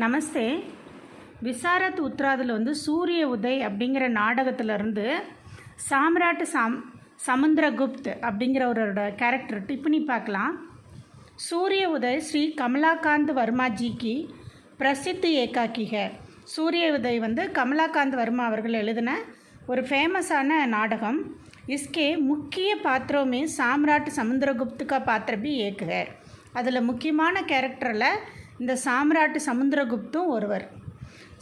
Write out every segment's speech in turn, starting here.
நமஸ்தே. விசாரத் உத்ராதில் வந்து சூரிய உதய் அப்படிங்கிற நாடகத்திலேருந்து சாம்ராட் சமுந்திரகுப்த் அப்படிங்கிறவரோட கேரக்டர் டிப்பனி பார்க்கலாம். சூரிய உதய் ஸ்ரீ கமலாகாந்த் வர்மா ஜிக்கு பிரசித்தி ஏகாக்கி है. சூரிய உதய் வந்து கமலாகாந்த் வர்மா அவர்கள் எழுதின ஒரு ஃபேமஸான நாடகம். इसके முக்கிய பாத்திரோं में சாம்ராட் சமுந்திரகுப்த் का पात्र भी एक है. அதில் முக்கியமான கேரக்டரில் இந்த சாம்ராட் சமுந்திரகுப்தும் ஒருவர்.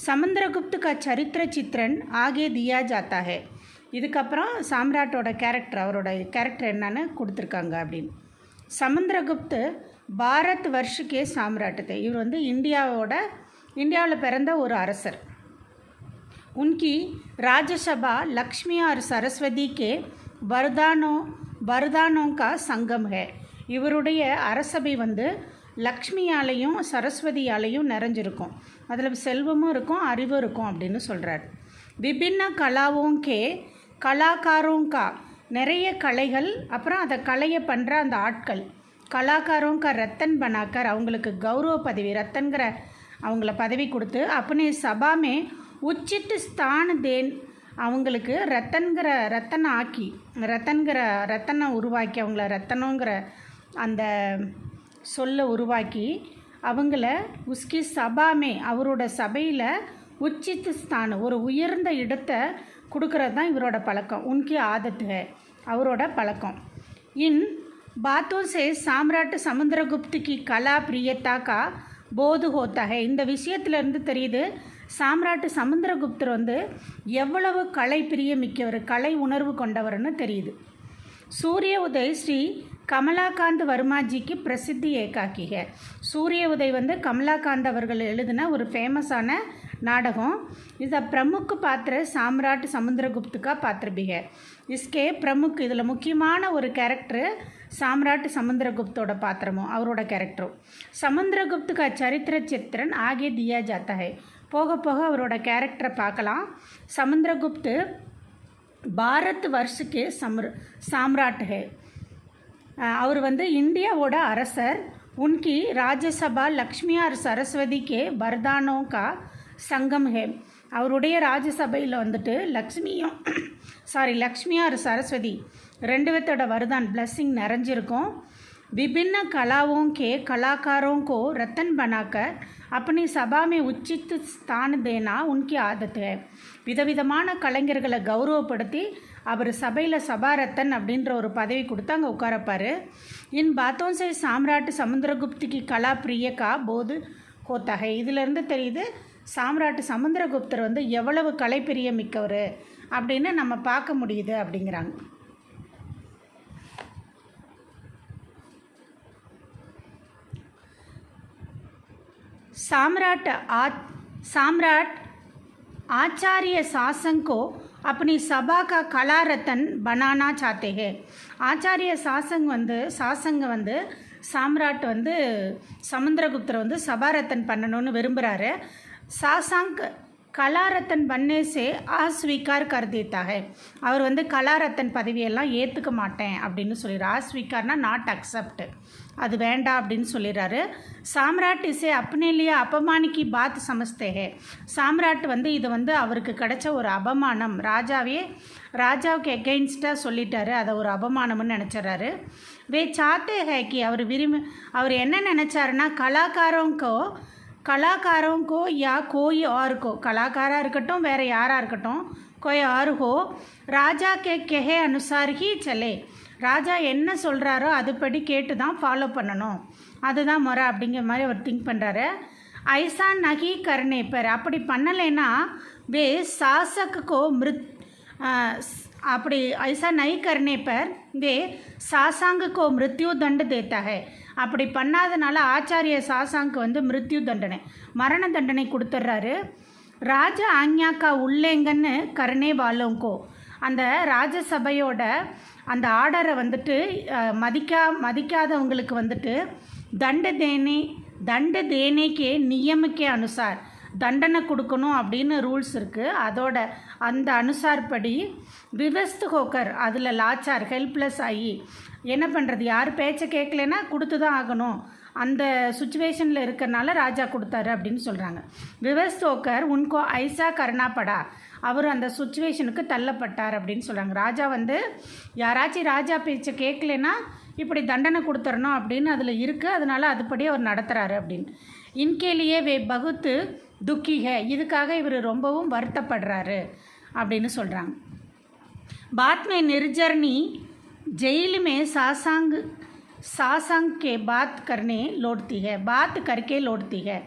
சமுந்திரகுப்த் का சரித்திர சித்திரன் ஆகே தியா ஜாத்தா है. இதுக்கப்புறம் சாம்ராட்டோட கேரக்டர், அவரோட கேரக்டர் என்னன்னு கொடுத்துருக்காங்க அப்படின்னு. சமுந்திரகுப்த் பாரத் வருஷக்கே சாம்ராட்டு. இவர் வந்து இந்தியாவில் பிறந்த ஒரு அரசர். उनकी राज्यसभा लक्ष्मी और सरस्वती के वरदानों का संगम है. இவருடைய அரசபை வந்து லக்ஷ்மியாலையும் சரஸ்வதியாலையும் நிறைஞ்சிருக்கும். அதில் செல்வமும் இருக்கும், அறிவும் இருக்கும் அப்படின்னு சொல்கிறார். விபின்ன கலாவோங்கே கலாக்காரோங்கா, நிறைய கலைகள், அப்புறம் அதை கலையை பண்ணுற அந்த ஆட்கள், கலாக்காரோங்கா ரத்தன் பனாக்கர், அவங்களுக்கு கௌரவ பதவி, ரத்தன்கிற அவங்கள பதவி கொடுத்து அப்பனே சபாமே உச்சித் ஸ்தான் தேன், அவங்களுக்கு ரத்தனை உருவாக்கி, அவங்கள ரத்தனங்கிற அந்த சொல்ல உருவாக்கி அவங்கள உஸ்கி சபாமே, அவரோட சபையில் உச்சித் ஸ்தான், ஒரு உயர்ந்த இடத்தை கொடுக்கறது தான் இவரோட பழக்கம். உன்கி ஆதத்து है, அவரோட பழக்கம். இன் बातों से சாம்ராட் சமுந்திரகுப்த் की கலா பிரியத்தா கா போது ஹோத்தா है. இந்த விஷயத்துலேருந்து தெரியுது சாம்ராட் சமுந்திரகுப்தர் வந்து எவ்வளவு கலை பிரியமிக்கவர், கலை உணர்வு கொண்டவர்னு தெரியுது. சூரிய உதய் ஸ்ரீ கமலாகாந்த் வர்மாஜிக்கு பிரசித்தி ஏகாக்கி है. சூரிய உதய் வந்து கமலாகாந்த் அவர்கள் எழுதின ஒரு ஃபேமஸான நாடகம். இதை பிரமுக் பாத்திர சாம்ராட் சமுந்திரகுப்துக்கா பாத்திர भी है. इसके பிரமுக், இதில் முக்கியமான ஒரு கேரக்டரு சாம்ராட் சமுந்திரகுப்தோட பாத்திரமும் அவரோட கேரக்டரும். சமுந்திரகுப்துக்கா சரித்திர சித்திரன் ஆகே தியா ஜாத்தா है. போக போக அவரோட கேரக்டரை பார்க்கலாம். சமுந்திரகுப்து பாரத் வருஷக்கே சாம்ராட் है. அவர் வந்து இந்தியாவோட அரசர். உன்கி ராஜ்யசபா லக்ஷ்மி ஆர் சரஸ்வதி கே வர்தானோ கா சங்கம் है. அவருடைய ராஜ்யசபையில் வந்துட்டு லக்ஷ்மி ஆர் சரஸ்வதி ரெண்டு பேர்த்தோட வரதான் பிளஸ்ஸிங் நிறைஞ்சிருக்கும். विभिन्न कलाओं के कलाकारों को रतन बनाकर अपनी सभा में उचित स्थान देना उनकी आदत है. விதவிதமான கலைஞர்களை கௌரவப்படுத்தி அவர் சபையில் சபா ரத்தன் அப்படின்ற ஒரு பதவி கொடுத்து அங்கே உட்காரப்பார். இன் பாத்தோं से சாம்ராட் சமுந்திரகுப்த் की கலா பிரிய கா போது ஹோத்தா है. இதிலேருந்து தெரியுது சாம்ராட் சமுந்திரகுப்தர் வந்து எவ்வளவு கலை பிரிய மிக்கவர் அப்படின்னு நம்ம பார்க்க முடியுது அப்படிங்கிறாங்க. साम्राट आचार्य शासन को अपनी सभा का कला रत्न बनाना चाहते हैं. ஆச்சாரிய சாசங்க வந்து சாம்ராட் வந்து சமுந்திரகுப்தரை வந்து சபாரத்தன் பண்ணணும்னு விரும்புகிறாரு. சாசாங்க் கலாரத்தன் பன்னேசே ஆஸ்வீகார் கர் தேத்தா है. அவர் வந்து கலாரத்தன் பதவியெல்லாம் ஏற்றுக்க மாட்டேன் அப்படின்னு சொல்லிடுறார். ஆஸ்வீகார்னா நாட் அக்செப்ட், அது வேண்டாம் அப்படின்னு சொல்லிடுறாரு. சாம்ராட் இசே அப்னேலியா அபமானிக்கு பாத் சமஸ்தே है. சாம்ராட் வந்து இது வந்து அவருக்கு கிடைச்ச ஒரு அபமானம், ராஜாவுக்கு எகெயின்ஸ்டாக சொல்லிட்டாரு, அதை ஒரு அபமானம்னு நினச்சிட்றாரு. வே சாத்தே है कि அவர் என்ன நினச்சாருன்னா கலாக்காரோங்கோ யா கோய் ஆருக்கோ, கலாக்காராக இருக்கட்டும் வேறு யாராக இருக்கட்டும், கோய் ஆருகோ ராஜா கெஹே அனுசார் ஹி சலே, ராஜா என்ன சொல்கிறாரோ அதுபடி கேட்டு தான் ஃபாலோ பண்ணணும், அதுதான் முறை அப்படிங்கிற மாதிரி அவர் திங்க் பண்ணுறாரு. ஐசா நகி கர்னே பர், அப்படி பண்ணலைன்னா வே சாசக்கோ அப்படி ஐசா நகி கர்னே பர் வே சாசாங்கக்கோ மிருத்யு தண்டு தேத்தா है. அப்படி பண்ணாதனால ஆச்சாரிய சாசாங்க்கு வந்து மிருத்யு தண்டனை, மரண தண்டனை கொடுத்துட்றாரு. ராஜ ஆக்ஞாக்கா உள்ளேங்கன்னு கர்னே வாலோங்கோ, அந்த ராஜசபையோட அந்த ஆர்டரை வந்துட்டு மதிக்காதவங்களுக்கு வந்துட்டு தண்டு தேனேக்கே நியமிக்கே அனுசார் தண்டனை கொடுக்கணும் அப்படின்னு ரூல்ஸ் இருக்குது. அதோட அந்த அனுசார் படி விவஸ்து ஹோக்கர், அதில் லாச்சார் ஹெல்ப்லெஸ் ஆகி என்ன பண்ணுறது, யார் பேச்சை கேட்கலன்னா கொடுத்து தான் ஆகணும் அந்த சுச்சுவேஷனில் இருக்கிறனால ராஜா கொடுத்தாரு அப்படின்னு சொல்கிறாங்க. விவஸ் ஹோக்கர் உன்கோ ஐசா கர்னா படா, அவர் அந்த சுச்சுவேஷனுக்கு தள்ளப்பட்டார் அப்படின்னு சொல்கிறாங்க. ராஜா வந்து யாராச்சும் ராஜா பேச்சை கேட்கலன்னா இப்படி தண்டனை கொடுத்துடணும் அப்படின்னு அதில் இருக்குது, அதனால அதுபடி அவர் நடத்துகிறாரு அப்படின்னு. இன்கேலியே வே பகுத்து துக்கி ஹே, இதுக்காக இவர் ரொம்பவும் வருத்தப்படுறாரு அப்படின்னு சொல்கிறாங்க. बाद में निर्जरनी जेल में सासंग के बात करने लौटती है, बात करके लौटती है.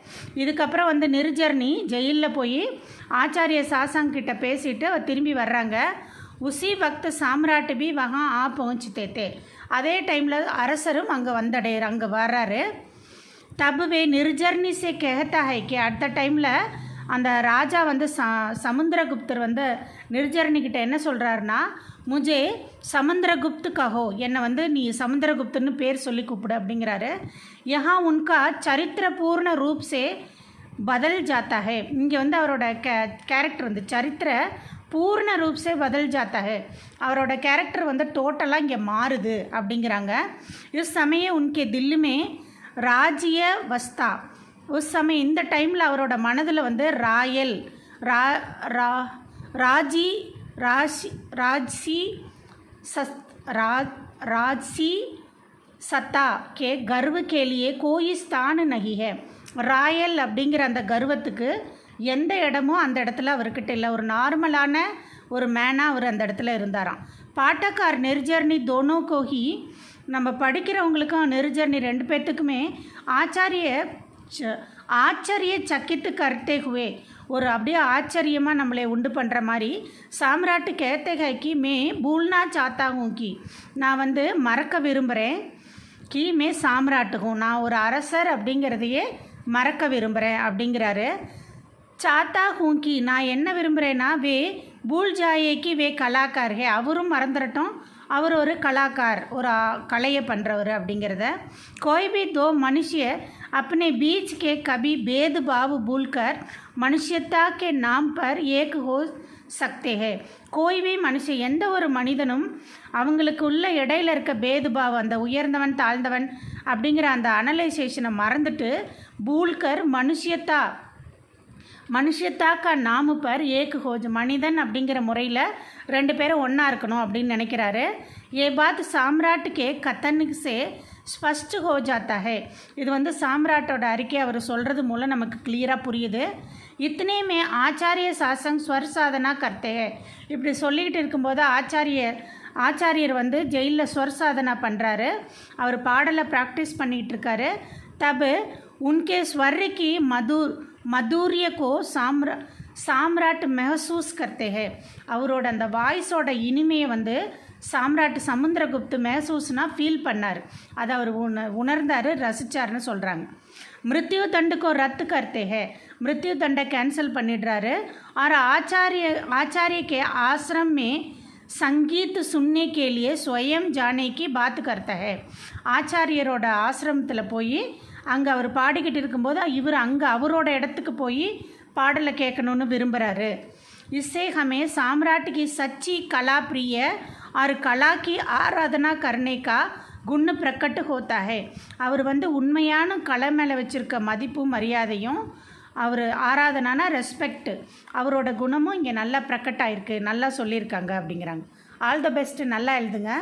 இதுக்கப்புறம் வந்து நிர்ஜர்னி ஜெயிலில் போய் ஆச்சாரிய சாசங் கிட்ட பேசிட்டு அவர் திரும்பி வர்றாங்க. உசி வக்த் சாம்ராட் பி வஹா ஆ பहुंचते थे, அதே டைமில் அரசரும் அங்கே அங்கே வர்றாரு. தப் வே நிர்ஜர்னி சே कहता है कि அடுத்த டைமில் அந்த ராஜா வந்து சமுத்திரகுப்தர் வந்து நிர்ஜரணிக்கிட்ட என்ன சொல்கிறாருன்னா, முஜே சமுத்திரகுப்து கஹோ, என்னை வந்து நீ சமுத்திரகுப்தன்னு பேர் சொல்லி கூப்பிடு அப்படிங்கிறாரு. யஹா உன்கா சரித்திர பூர்ண ரூப் சே பதல் ஜாத்தா ஹே, இங்கே வந்து அவரோட கேரக்டர் வந்து சரித்திர பூர்ண ரூப் சே பதல் ஜாத்தா ஹே, அவரோட கேரக்டர் வந்து டோட்டலாக இங்கே மாறுது அப்படிங்கிறாங்க. இஸ் சமயம் உன்கே தில்லுமே ராஜ்ய வஸ்தா, உஸ் சமயம் இந்த டைமில் அவரோட மனதில் வந்து ராயல் ராஜி ராஜி ராஜ்சி ராஜ்சி சத்தா கே கர்வ கேலியே கோயி ஸ்தான நகிஹே, ராயல் அப்படிங்கிற அந்த கர்வத்துக்கு எந்த இடமும் அந்த இடத்துல அவர்கிட்ட இல்லை. ஒரு நார்மலான ஒரு மேனாக அவர் அந்த இடத்துல இருந்தாராம். பாட்டக்கார் நெர்ஜர்னி தோனோ கோஹி, நம்ம படிக்கிறவங்களுக்கும் நெர்ஜர்னி ரெண்டு பேர்த்துக்குமே ஆச்சரிய சக்கித்து கர்த்தே ஹுவே, ஒரு அப்படியே ஆச்சரியமாக நம்மளை உண்டு பண்ணுற மாதிரி. சாம்ராட்டு கேத்தகைக்கு மே பூல்னா சாத்தாகும் கி, நான் வந்து மறக்க விரும்புகிறேன். கி மே சாம்ராட்டுக்கும், நான் ஒரு அரசர் அப்படிங்கிறதையே மறக்க விரும்புகிறேன் அப்படிங்கிறாரு. சாத்தா ஹூங்கி, நான் என்ன விரும்புகிறேன்னா வே பூல் ஜாயேக்கு வே கலாக்கார் ஹே, அவரும் மறந்துடட்டும், அவர் ஒரு கலாக்கார், ஒரு கலையை பண்ணுறவர் அப்படிங்கிறத. கோய் பி தோ மனுஷிய अपने बीच के कभी भेदभाव भूलकर मनुष्यता के नाम पर एक हो सकते हैं. कोई भी மனுஷன், எந்த ஒரு மனிதனும் அவங்களுக்கு உள்ள இடையில இருக்க பேதுபாவம், அந்த உயர்ந்தவன் தாழ்ந்தவன் அப்படிங்கிற அந்த அனலைசேஷனை மறந்துட்டு பூல்கர் மனுஷத்தாக்கா நாமு பர் ஏக்கு ஹோஜ், மனிதன் அப்படிங்கிற முறையில் ரெண்டு பேரும் ஒன்றா இருக்கணும் அப்படின்னு நினைக்கிறாரு. ஏ பாத் சாம்ராட்டுக்கே கத்தனுக்கு சே ஸ்பஷ்ட் ஹோ ஜாத்தா ஹே, இது வந்து சாம்ராட்டோட அறிக்கை அவர் சொல்கிறது மூலம் நமக்கு கிளியராக புரியுது. இத்தனையுமே ஆச்சாரிய சாசங் ஸ்வர் சாதனா கர்த்தே, இப்படி சொல்லிக்கிட்டு இருக்கும்போது ஆச்சாரியர் வந்து ஜெயிலில் ஸ்வர் சாதனா பண்ணுறாரு, அவர் பாடலை ப்ராக்டிஸ் பண்ணிகிட்டு இருக்காரு. தபு உன்கே ஸ்வர்ரிக்கு மதுரிய கோ சாம்ராட் மெஹசூஸ் கர்த்தே ஹே, அவரோட அந்த வாய்ஸோட இனிமையை வந்து சாம்ராட் சமுத்திரகுப்து மெஹசூஸ்னா ஃபீல் பண்ணார், அதை அவர் உணர்ந்தார், ரசித்தார்னு சொல்கிறாங்க. மிருத்யு தண்டுக்கோ ரத்து கர்த்தே ஹே, மிருத்யு தண்டை கேன்சல் பண்ணிடுறாரு. और आचार्य के आश्रम में संगीत सुनने के लिए स्वयं जाने की बात करता है, ஆச்சாரியரோட ஆசிரமத்தில் போய் அங்கே அவர் பாடிக்கிட்டு இருக்கும்போது இவர் அங்கே அவரோட இடத்துக்கு போய் பாடலை கேட்கணுன்னு விரும்புகிறாரு. इससे हमें सम्राट की सच्ची कला प्रिय और कला की आराधना करने का गुण प्रकट होता है, அவர் வந்து உண்மையான கலை மேலே வச்சுருக்க மதிப்பும் மரியாதையும், அவர் ஆராதனானா ரெஸ்பெக்ட், அவரோட குணமும் இங்கே நல்லா பிரகட் ஆகிருக்கு, நல்லா சொல்லியிருக்காங்க அப்படிங்கிறாங்க. ஆல் த பெஸ்ட்டு, நல்லா எழுதுங்க.